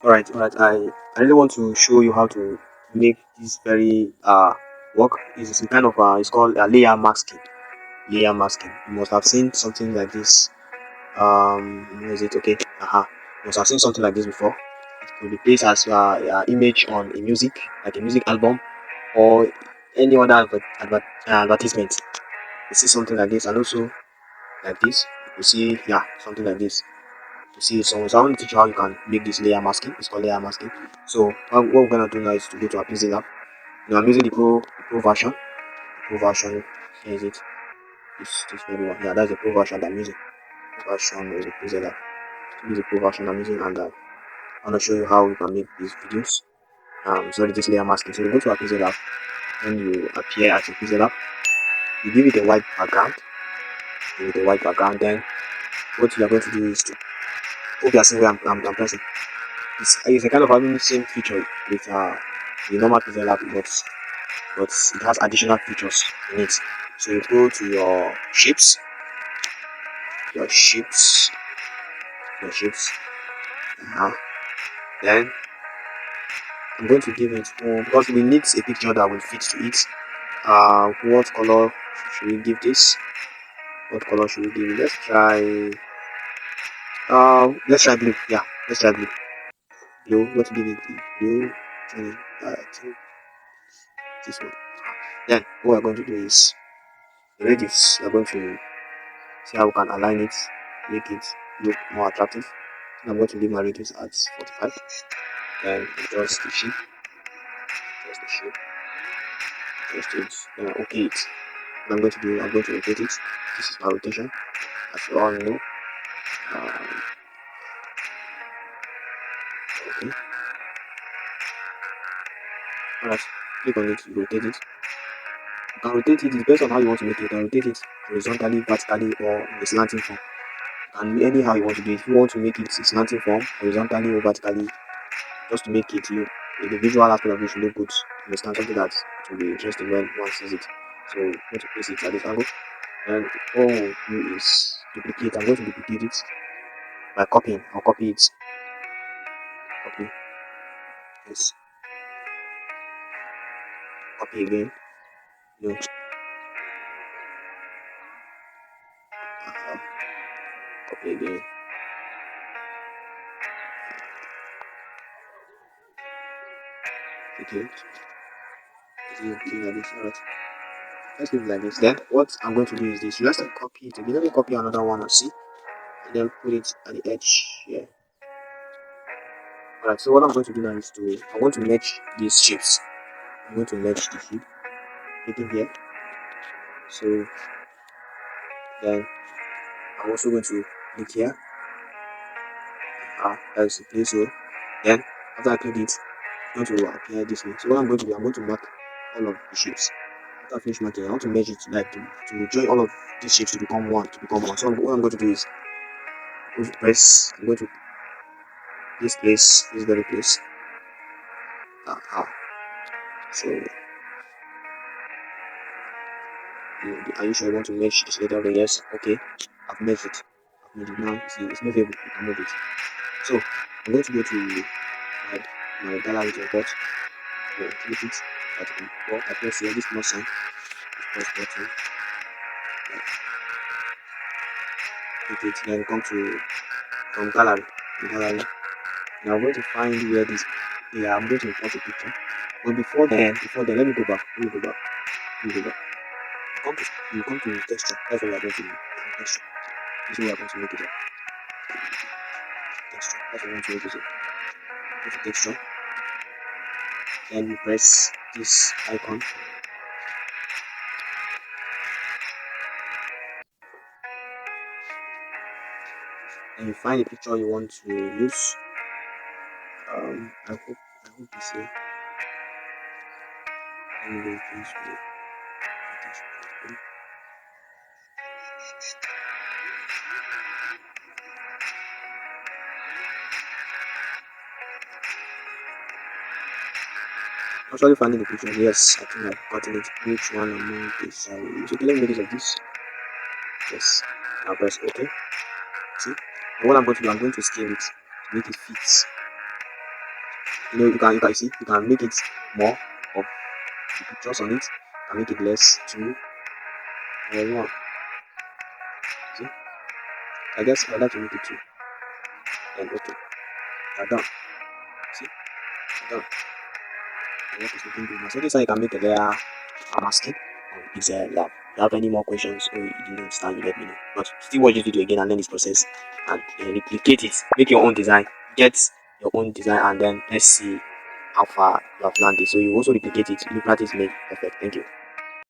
All right. I really want to show you how to make this very work. It's a kind of it's called layer masking. Layer masking. You must have seen something like this. Is it okay? You must have seen something like this before. It could be placed as image on a music, like a music album, or any other advertisement. You see something like this, and also like this. You could see something like this. To see so I want to teach you how you can make this layer masking. It's called layer masking. So what we're gonna do now is to go to our pixellab. Now I'm using the pro version. The pro version. Here is it. This very one. Yeah, that's the pro version that I'm using. Pro version is the pixellab. This is the pro version I'm using, and I'm gonna show you how you can make these videos. Sorry, this layer masking. So you go to our pixellab. When you appear at your pixellab, you give it a white background. Give it a white background. Then what you are going to do is to hope you are seeing where I'm pressing. It's a kind of having the same feature with the normal pixel app, but it has additional features in it. So you go to your shapes, your shapes. Uh-huh. Then I'm going to give it because we need a picture that will fit to it. What color should we give this? What color should we give it? Let's try blue. Yeah, let's try blue. Blue. Let's give it blue. I think this one. Then what we're going to do is radius. We're going to see how we can align it, make it look more attractive. I'm going to leave my radius at 45. Then adjust the shape, adjust the shape, adjust it, then okay it. What I'm going to do, I'm going to rotate it. This is my rotation, as you all know. Um, okay. Alright, click on it, rotate it. You can rotate it, it depends on how you want to make it. You can rotate it horizontally, vertically, or in a slanting form. And anyhow you want to do it. If you want to make it slanting form, horizontally or vertically, just to make it the visual aspect of it should look good. Understand something that it will be interesting when one sees it. So I'm going to place it at this angle. And all we'll do is duplicate. I'm going to duplicate it by copying. I'll copy it. Copy. Yes. Copy again. No. Copy again. Okay. Okay, like this. Alright. Let's leave it like this. Then what I'm going to do is this. Let's copy it again. Let me copy another one and see. And then put it at the edge here. Alright, so what I'm going to do now is I'm going to merge these shapes. I'm going to merge the shape. Clicking here. So then I'm also going to click here. That's the place. So then after I click it, it's going to appear this way. So what I'm going to do, I'm going to mark all of the shapes. After I finish marking, I want to merge it like to join all of these shapes to become one. So what I'm going to do is I'm going to this very place. So are you sure you want to merge this later? Yes. Okay. I've merged it. Now. See, it's movable. You can move it. So I'm going to go to my gallery to import. Click it. I press here. This plus sign. Press button. Click it. Then come to from gallery. Now I'm going to find where this. Yeah, I'm going to import a picture. But before then, let me go back. You come to texture. That's what we are going to do. Texture. This is what we are going to make it up. Texture. That's what we are going to make it up. Go to texture. Then you press this icon. And you find the picture you want to use. I hope this here. Let me go this way. Actually finding the picture. Yes, I think I've gotten it. Which one among these I will use? Okay, let me make use of this. Yes. Now press OK. See? And what I'm going to do, I'm going to scale it to make it fit. You can see you can make it more of the pictures on it, you can make it less to one. See, I guess I like to make it two. And okay, you're done. See, you're done. The work is looking good now. So this is how you can make a layer masking on pixellab. If you have any more questions or you didn't understand, you let me know. But still watch this video again and learn this process and replicate it. Make your own design. Get your own design and then let's see how far you have learned it. So you also replicate it. You practice make perfect. Thank you.